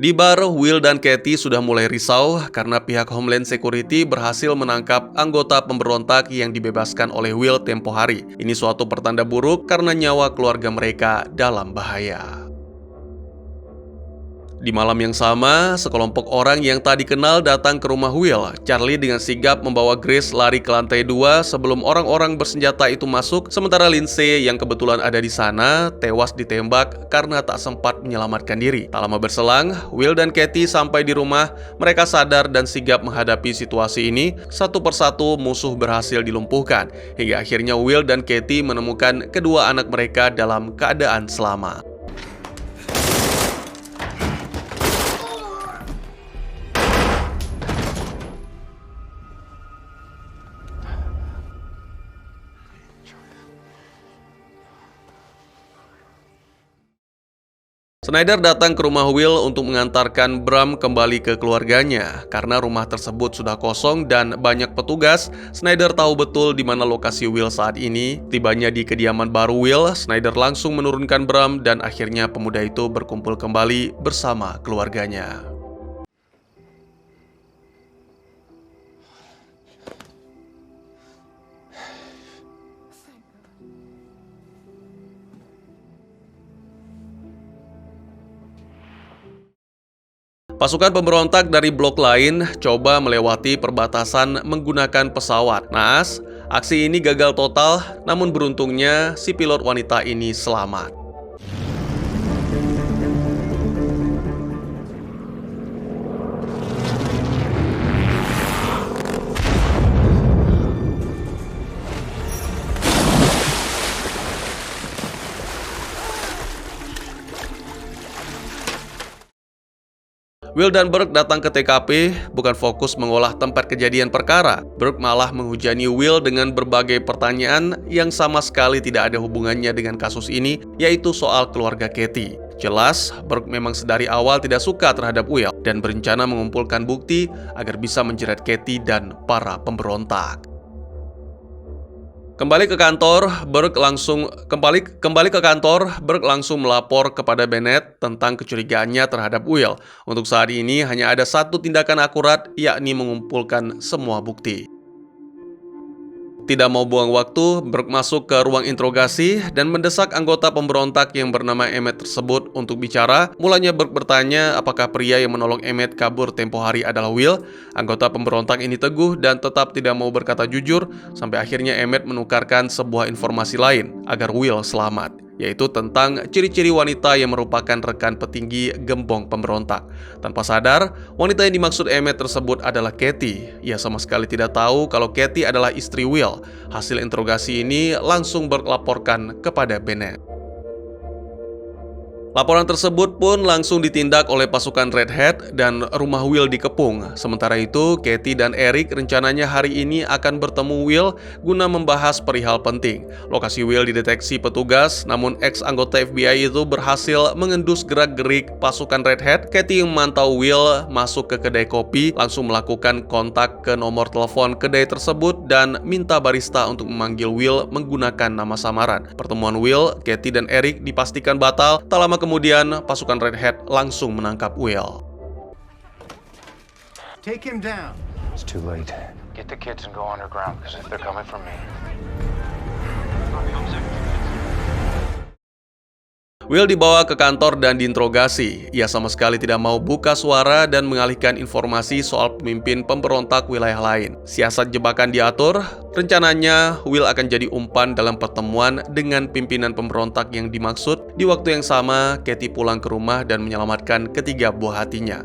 Di bar, Will dan Katie sudah mulai risau karena pihak Homeland Security berhasil menangkap anggota pemberontak yang dibebaskan oleh Will tempo hari. Ini suatu pertanda buruk karena nyawa keluarga mereka dalam bahaya. Di malam yang sama, sekelompok orang yang tak dikenal datang ke rumah Will. Charlie dengan sigap membawa Grace lari ke lantai 2 sebelum orang-orang bersenjata itu masuk. Sementara Lindsay yang kebetulan ada di sana tewas ditembak karena tak sempat menyelamatkan diri. Tak lama berselang, Will dan Katie sampai di rumah. Mereka sadar dan sigap menghadapi situasi ini. Satu persatu musuh berhasil dilumpuhkan. Hingga akhirnya Will dan Katie menemukan kedua anak mereka dalam keadaan selamat. Snyder datang ke rumah Will untuk mengantarkan Bram kembali ke keluarganya. Karena rumah tersebut sudah kosong dan banyak petugas, Snyder tahu betul di mana lokasi Will saat ini. Tibanya di kediaman baru Will, Snyder langsung menurunkan Bram dan akhirnya pemuda itu berkumpul kembali bersama keluarganya. Pasukan pemberontak dari blok lain coba melewati perbatasan menggunakan pesawat. Naas, aksi ini gagal total, namun beruntungnya si pilot wanita ini selamat. Will dan Burke datang ke TKP bukan fokus mengolah tempat kejadian perkara. Burke malah menghujani Will dengan berbagai pertanyaan yang sama sekali tidak ada hubungannya dengan kasus ini, yaitu soal keluarga Kathy. Jelas, Burke memang sedari awal tidak suka terhadap Will dan berencana mengumpulkan bukti agar bisa menjerat Kathy dan para pemberontak. Kembali ke kantor, Burke langsung melapor kepada Bennett tentang kecurigaannya terhadap Will. Untuk saat ini hanya ada satu tindakan akurat, yakni mengumpulkan semua bukti. Tidak mau buang waktu, Burke masuk ke ruang interogasi dan mendesak anggota pemberontak yang bernama Emmett tersebut untuk bicara. Mulanya Burke bertanya apakah pria yang menolong Emmett kabur tempo hari adalah Will. Anggota pemberontak ini teguh dan tetap tidak mau berkata jujur, sampai akhirnya Emmett menukarkan sebuah informasi lain agar Will selamat, yaitu tentang ciri-ciri wanita yang merupakan rekan petinggi gembong pemberontak. Tanpa sadar, wanita yang dimaksud Emmett tersebut adalah Kathy. Ia sama sekali tidak tahu kalau Kathy adalah istri Will. Hasil interogasi ini langsung berlaporkan kepada Bennett. Laporan tersebut pun langsung ditindak oleh pasukan Red Hat dan rumah Will dikepung. Sementara itu, Kathy dan Eric rencananya hari ini akan bertemu Will guna membahas perihal penting. Lokasi Will dideteksi petugas, namun ex-anggota FBI itu berhasil mengendus gerak-gerik pasukan Red Hat. Kathy yang memantau Will masuk ke kedai kopi, langsung melakukan kontak ke nomor telepon kedai tersebut dan minta barista untuk memanggil Will menggunakan nama samaran. Pertemuan Will, Kathy, dan Eric dipastikan batal. Tak lama kemudian, pasukan Red Hat langsung menangkap Will. Take him down. It's too late. Get the kids and go underground, because if they're coming from me. Will dibawa ke kantor dan diinterogasi. Ia sama sekali tidak mau buka suara dan mengalihkan informasi soal pemimpin pemberontak wilayah lain. Siasat jebakan diatur. Rencananya, Will akan jadi umpan dalam pertemuan dengan pimpinan pemberontak yang dimaksud. Di waktu yang sama, Kathy pulang ke rumah dan menyelamatkan ketiga buah hatinya.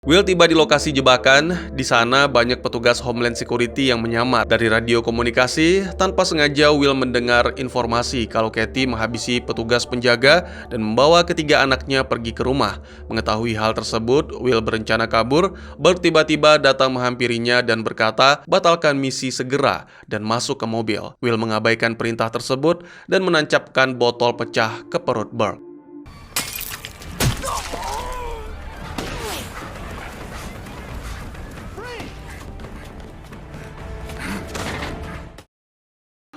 Will tiba di lokasi jebakan. Di sana banyak petugas Homeland Security yang menyamar. Dari radio komunikasi, tanpa sengaja Will mendengar informasi kalau Kathy menghabisi petugas penjaga dan membawa ketiga anaknya pergi ke rumah. Mengetahui hal tersebut, Will berencana kabur. Burke tiba-tiba datang menghampirinya dan berkata, batalkan misi segera dan masuk ke mobil. Will mengabaikan perintah tersebut dan menancapkan botol pecah ke perut Burke.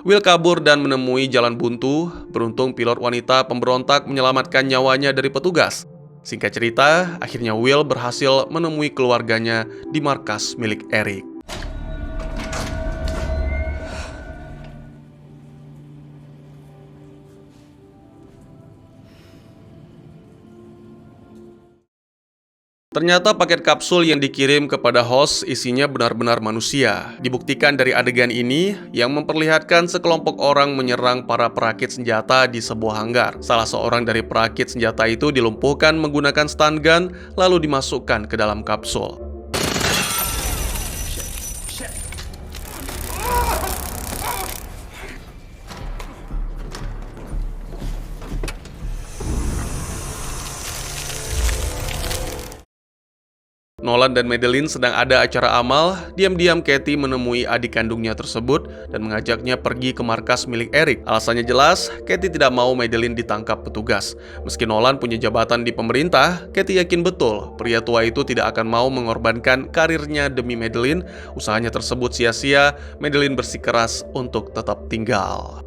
Will kabur dan menemui jalan buntu. Beruntung pilot wanita pemberontak menyelamatkan nyawanya dari petugas. Singkat cerita, akhirnya Will berhasil menemui keluarganya di markas milik Eric. Ternyata paket kapsul yang dikirim kepada host isinya benar-benar manusia. Dibuktikan dari adegan ini yang memperlihatkan sekelompok orang menyerang para perakit senjata di sebuah hanggar. Salah seorang dari perakit senjata itu dilumpuhkan menggunakan stun gun lalu dimasukkan ke dalam kapsul. Nolan dan Madeline sedang ada acara amal. Diam-diam Kathy menemui adik kandungnya tersebut dan mengajaknya pergi ke markas milik Eric. Alasannya jelas, Kathy tidak mau Madeline ditangkap petugas. Meski Nolan punya jabatan di pemerintah, Kathy yakin betul pria tua itu tidak akan mau mengorbankan karirnya demi Madeline. Usahanya tersebut sia-sia. Madeline bersikeras untuk tetap tinggal.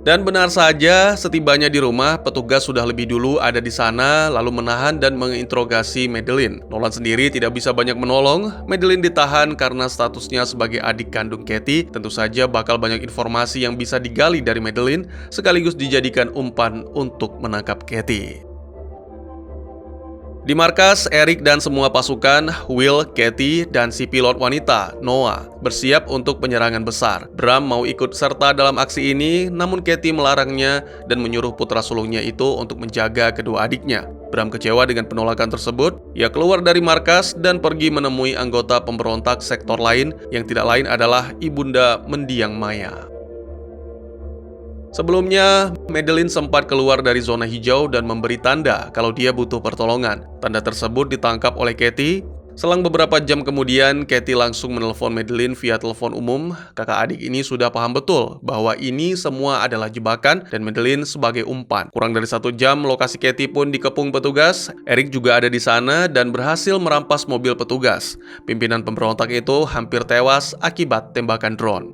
Dan benar saja, setibanya di rumah, petugas sudah lebih dulu ada di sana, lalu menahan dan menginterogasi Madeline. Nolan sendiri tidak bisa banyak menolong. Madeline ditahan karena statusnya sebagai adik kandung Kathy. Tentu saja bakal banyak informasi yang bisa digali dari Madeline, sekaligus dijadikan umpan untuk menangkap Kathy. Di markas, Eric dan semua pasukan, Will, Katie, dan si pilot wanita, Noah, bersiap untuk penyerangan besar. Bram mau ikut serta dalam aksi ini, namun Katie melarangnya dan menyuruh putra sulungnya itu untuk menjaga kedua adiknya. Bram kecewa dengan penolakan tersebut. Ia keluar dari markas dan pergi menemui anggota pemberontak sektor lain yang tidak lain adalah Ibunda Mendiang Maya. Sebelumnya, Madeline sempat keluar dari zona hijau dan memberi tanda kalau dia butuh pertolongan. Tanda tersebut ditangkap oleh Katie. Selang beberapa jam kemudian, Katie langsung menelpon Madeline via telepon umum. Kakak adik ini sudah paham betul bahwa ini semua adalah jebakan dan Madeline sebagai umpan. Kurang dari 1 jam, lokasi Katie pun dikepung petugas. Eric juga ada di sana dan berhasil merampas mobil petugas. Pimpinan pemberontak itu hampir tewas akibat tembakan drone.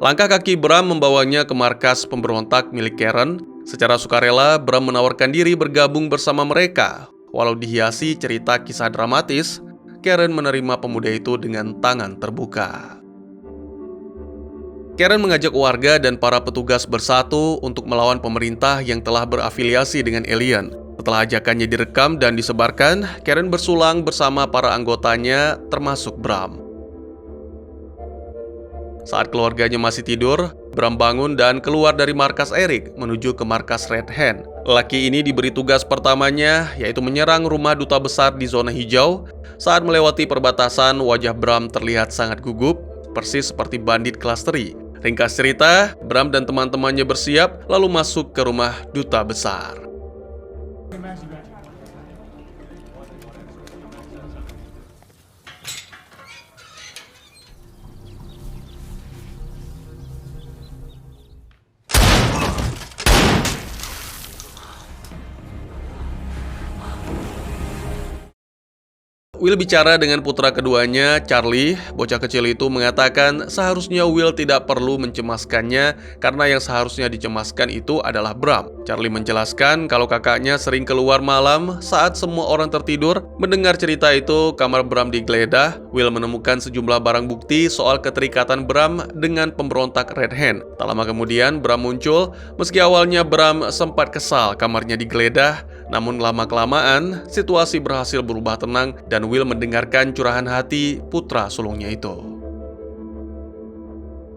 Langkah kaki Bram membawanya ke markas pemberontak milik Karen. Secara sukarela, Bram menawarkan diri bergabung bersama mereka. Walau dihiasi cerita kisah dramatis, Karen menerima pemuda itu dengan tangan terbuka. Karen mengajak warga dan para petugas bersatu untuk melawan pemerintah yang telah berafiliasi dengan alien. Setelah ajakannya direkam dan disebarkan, Karen bersulang bersama para anggotanya, termasuk Bram. Saat keluarganya masih tidur, Bram bangun dan keluar dari markas Eric menuju ke markas Red Hand. Lelaki ini diberi tugas pertamanya, yaitu menyerang rumah duta besar di zona hijau. Saat melewati perbatasan, wajah Bram terlihat sangat gugup, persis seperti bandit kelas teri. Ringkas cerita, Bram dan teman-temannya bersiap lalu masuk ke rumah duta besar. Will bicara dengan putra keduanya, Charlie. Bocah kecil itu mengatakan seharusnya Will tidak perlu mencemaskannya karena yang seharusnya dicemaskan itu adalah Bram. Charlie menjelaskan kalau kakaknya sering keluar malam saat semua orang tertidur. Mendengar cerita itu, kamar Bram digeledah. Will menemukan sejumlah barang bukti soal keterikatan Bram dengan pemberontak Red Hand. Tak lama kemudian, Bram muncul. Meski awalnya Bram sempat kesal kamarnya digeledah, namun lama-kelamaan situasi berhasil berubah tenang dan Will mendengarkan curahan hati putra sulungnya itu.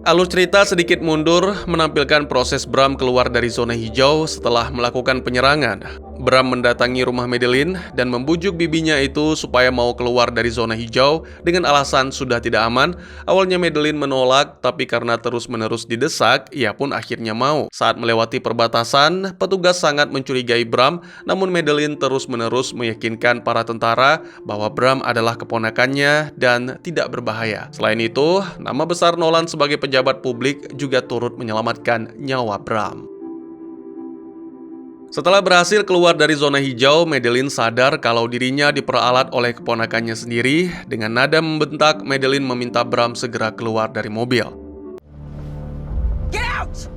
Alur cerita sedikit mundur menampilkan proses Bram keluar dari zona hijau setelah melakukan penyerangan. Bram mendatangi rumah Madeline dan membujuk bibinya itu supaya mau keluar dari zona hijau dengan alasan sudah tidak aman. Awalnya Madeline menolak, tapi karena terus-menerus didesak, ia pun akhirnya mau. Saat melewati perbatasan, petugas sangat mencurigai Bram, namun Madeline terus-menerus meyakinkan para tentara bahwa Bram adalah keponakannya dan tidak berbahaya. Selain itu, nama besar Nolan sebagai pejabat publik juga turut menyelamatkan nyawa Bram. Setelah berhasil keluar dari zona hijau, Madeline sadar kalau dirinya diperalat oleh keponakannya sendiri. Dengan nada membentak, Madeline meminta Bram segera keluar dari mobil. Get out!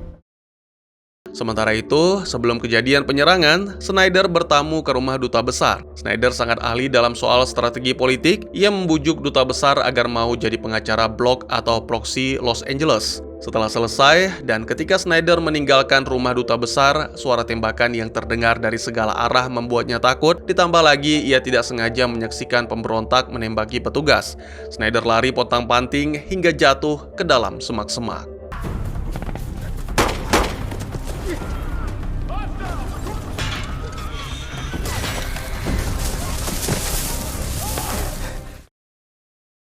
Sementara itu, sebelum kejadian penyerangan, Snyder bertamu ke rumah duta besar. Snyder sangat ahli dalam soal strategi politik. Ia membujuk duta besar agar mau jadi pengacara blog atau proxy Los Angeles. Setelah selesai, dan ketika Snyder meninggalkan rumah duta besar, suara tembakan yang terdengar dari segala arah membuatnya takut. Ditambah lagi, ia tidak sengaja menyaksikan pemberontak menembaki petugas. Snyder lari pontang-panting hingga jatuh ke dalam semak-semak.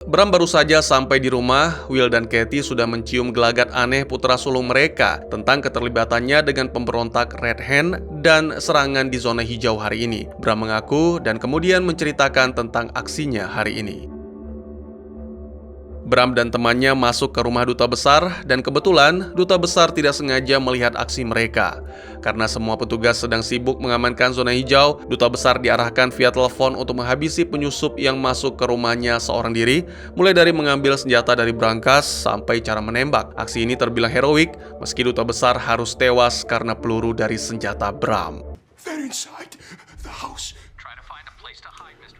Bram baru saja sampai di rumah. Will dan Katie sudah mencium gelagat aneh putra sulung mereka tentang keterlibatannya dengan pemberontak Red Hand dan serangan di zona hijau hari ini. Bram mengaku dan kemudian menceritakan tentang aksinya hari ini. Bram dan temannya masuk ke rumah duta besar dan kebetulan duta besar tidak sengaja melihat aksi mereka. Karena semua petugas sedang sibuk mengamankan zona hijau, duta besar diarahkan via telepon untuk menghabisi penyusup yang masuk ke rumahnya seorang diri, mulai dari mengambil senjata dari brankas sampai cara menembak. Aksi ini terbilang heroik, meski duta besar harus tewas karena peluru dari senjata Bram. They're inside the house. Try to find a place to hide, Mr.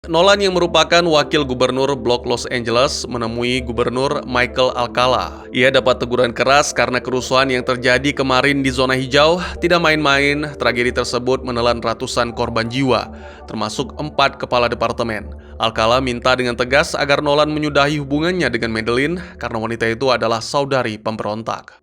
Nolan yang merupakan wakil gubernur blok Los Angeles menemui gubernur Michael Alcala. Ia dapat teguran keras karena kerusuhan yang terjadi kemarin di zona hijau. Tidak main-main, tragedi tersebut menelan ratusan korban jiwa, termasuk 4 kepala departemen. Alcala minta dengan tegas agar Nolan menyudahi hubungannya dengan Madeleine karena wanita itu adalah saudari pemberontak.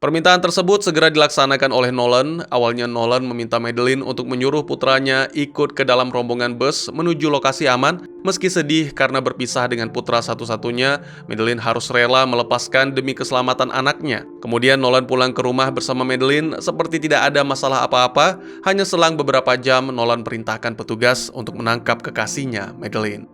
Permintaan tersebut segera dilaksanakan oleh Nolan. Awalnya Nolan meminta Madeleine untuk menyuruh putranya ikut ke dalam rombongan bus menuju lokasi aman. Meski sedih karena berpisah dengan putra satu-satunya, Madeleine harus rela melepaskan demi keselamatan anaknya. Kemudian Nolan pulang ke rumah bersama Madeleine seperti tidak ada masalah apa-apa. Hanya selang beberapa jam, Nolan perintahkan petugas untuk menangkap kekasihnya, Madeleine.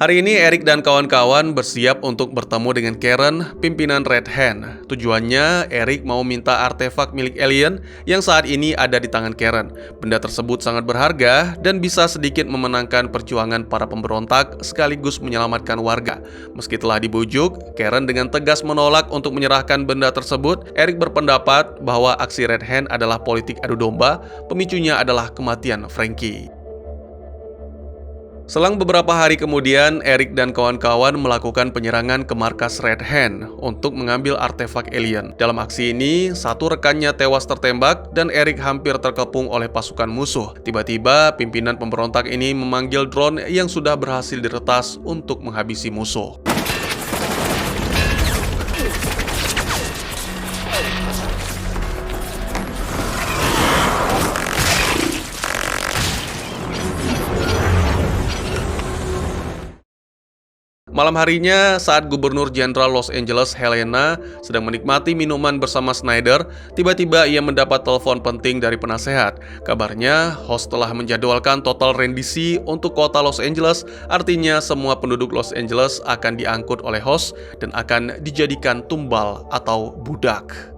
Hari ini Eric dan kawan-kawan bersiap untuk bertemu dengan Karen, pimpinan Red Hand. Tujuannya, Eric mau minta artefak milik alien yang saat ini ada di tangan Karen. Benda tersebut sangat berharga dan bisa sedikit memenangkan perjuangan para pemberontak sekaligus menyelamatkan warga. Meski telah dibujuk, Karen dengan tegas menolak untuk menyerahkan benda tersebut. Eric berpendapat bahwa aksi Red Hand adalah politik adu domba, pemicunya adalah kematian Frankie. Selang beberapa hari kemudian, Eric dan kawan-kawan melakukan penyerangan ke markas Red Hand untuk mengambil artefak alien. Dalam aksi ini, satu rekannya tewas tertembak dan Eric hampir terkepung oleh pasukan musuh. Tiba-tiba, pimpinan pemberontak ini memanggil drone yang sudah berhasil diretas untuk menghabisi musuh. Malam harinya, saat Gubernur Jenderal Los Angeles Helena sedang menikmati minuman bersama Snyder, tiba-tiba ia mendapat telepon penting dari penasehat. Kabarnya, host telah menjadwalkan total rendisi untuk kota Los Angeles, artinya semua penduduk Los Angeles akan diangkut oleh host dan akan dijadikan tumbal atau budak.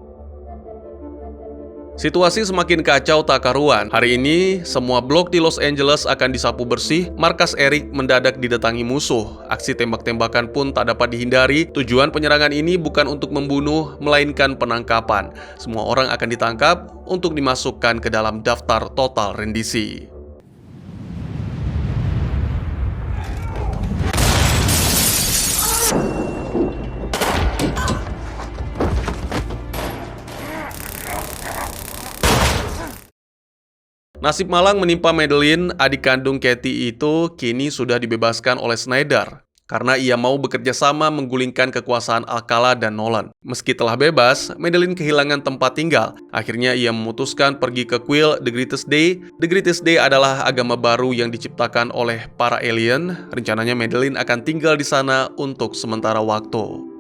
Situasi semakin kacau tak karuan. Hari ini, semua blok di Los Angeles akan disapu bersih. Markas Eric mendadak didatangi musuh. Aksi tembak-tembakan pun tak dapat dihindari. Tujuan penyerangan ini bukan untuk membunuh, melainkan penangkapan. Semua orang akan ditangkap untuk dimasukkan ke dalam daftar total rendisi. Nasib malang menimpa Madeleine, adik kandung Katie itu kini sudah dibebaskan oleh Snyder karena ia mau bekerja sama menggulingkan kekuasaan Alcala dan Nolan. Meski telah bebas, Madeleine kehilangan tempat tinggal. Akhirnya ia memutuskan pergi ke Quill The Greatest Day. The Greatest Day adalah agama baru yang diciptakan oleh para alien. Rencananya Madeleine akan tinggal di sana untuk sementara waktu.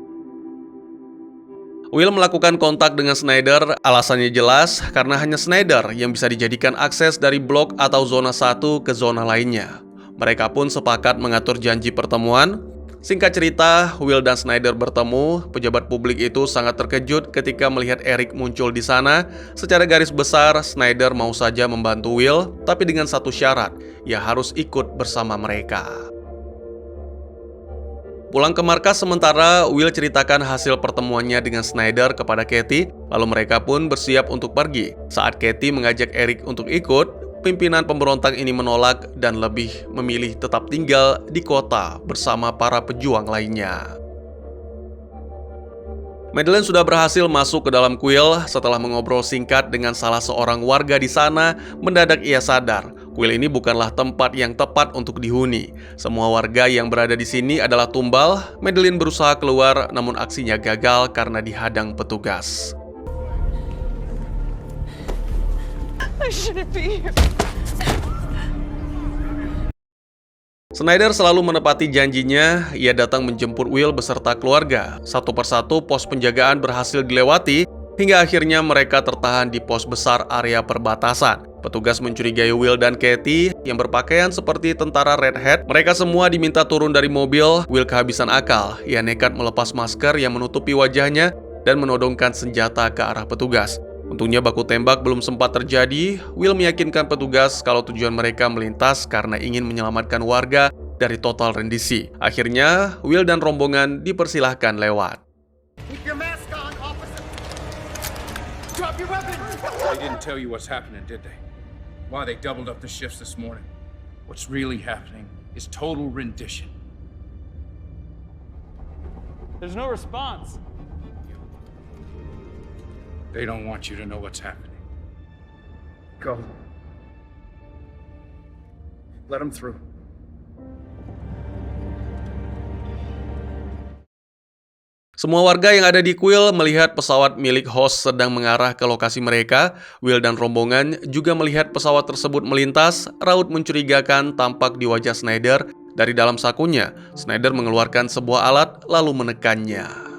Will melakukan kontak dengan Snyder, alasannya jelas karena hanya Snyder yang bisa dijadikan akses dari blok atau zona 1 ke zona lainnya. Mereka pun sepakat mengatur janji pertemuan. Singkat cerita, Will dan Snyder bertemu. Pejabat publik itu sangat terkejut ketika melihat Eric muncul di sana. Secara garis besar, Snyder mau saja membantu Will, tapi dengan satu syarat, ia harus ikut bersama mereka. Pulang ke markas sementara, Will ceritakan hasil pertemuannya dengan Snyder kepada Katie, lalu mereka pun bersiap untuk pergi. Saat Katie mengajak Eric untuk ikut, pimpinan pemberontak ini menolak dan lebih memilih tetap tinggal di kota bersama para pejuang lainnya. Madeleine sudah berhasil masuk ke dalam Quill. Setelah mengobrol singkat dengan salah seorang warga di sana, mendadak ia sadar Quill ini bukanlah tempat yang tepat untuk dihuni. Semua warga yang berada di sini adalah tumbal. Madeleine berusaha keluar, namun aksinya gagal karena dihadang petugas. I shouldn't be here. Snyder selalu menepati janjinya. Ia datang menjemput Will beserta keluarga. Satu persatu pos penjagaan berhasil dilewati, hingga akhirnya mereka tertahan di pos besar area perbatasan. Petugas mencurigai Will dan Katie yang berpakaian seperti tentara Red Hat. Mereka semua diminta turun dari mobil. Will kehabisan akal. Ia nekat melepas masker yang menutupi wajahnya dan menodongkan senjata ke arah petugas. Untungnya baku tembak belum sempat terjadi. Will meyakinkan petugas kalau tujuan mereka melintas karena ingin menyelamatkan warga dari total rendizi. Akhirnya, Will dan rombongan dipersilahkan lewat. Keep your mask on, officer! Drop your weapon! They didn't tell you what's happening, did they? Why they doubled up the shifts this morning? What's really happening is total rendition. There's no response. They don't want you to know what's happening. Go. Let them through. Semua warga yang ada di Quill melihat pesawat milik host sedang mengarah ke lokasi mereka. Will dan rombongan juga melihat pesawat tersebut melintas. Raut mencurigakan tampak di wajah Snyder. Dari dalam sakunya, Snyder mengeluarkan sebuah alat lalu menekannya.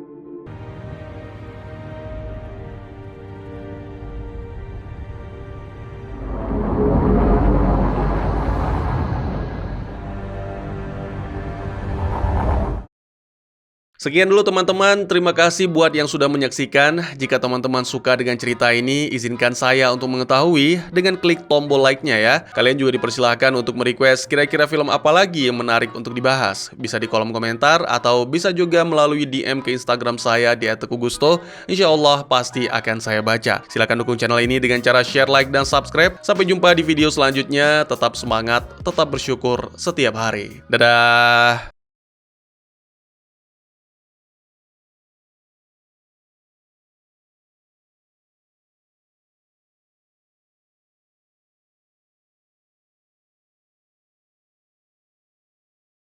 Sekian dulu teman-teman, terima kasih buat yang sudah menyaksikan. Jika teman-teman suka dengan cerita ini, izinkan saya untuk mengetahui dengan klik tombol like-nya ya. Kalian juga dipersilahkan untuk merequest kira-kira film apa lagi yang menarik untuk dibahas. Bisa di kolom komentar atau bisa juga melalui DM ke Instagram saya di @tegugusto. Insya Allah pasti akan saya baca. Silahkan dukung channel ini dengan cara share, like, dan subscribe. Sampai jumpa di video selanjutnya. Tetap semangat, tetap bersyukur setiap hari. Dadah!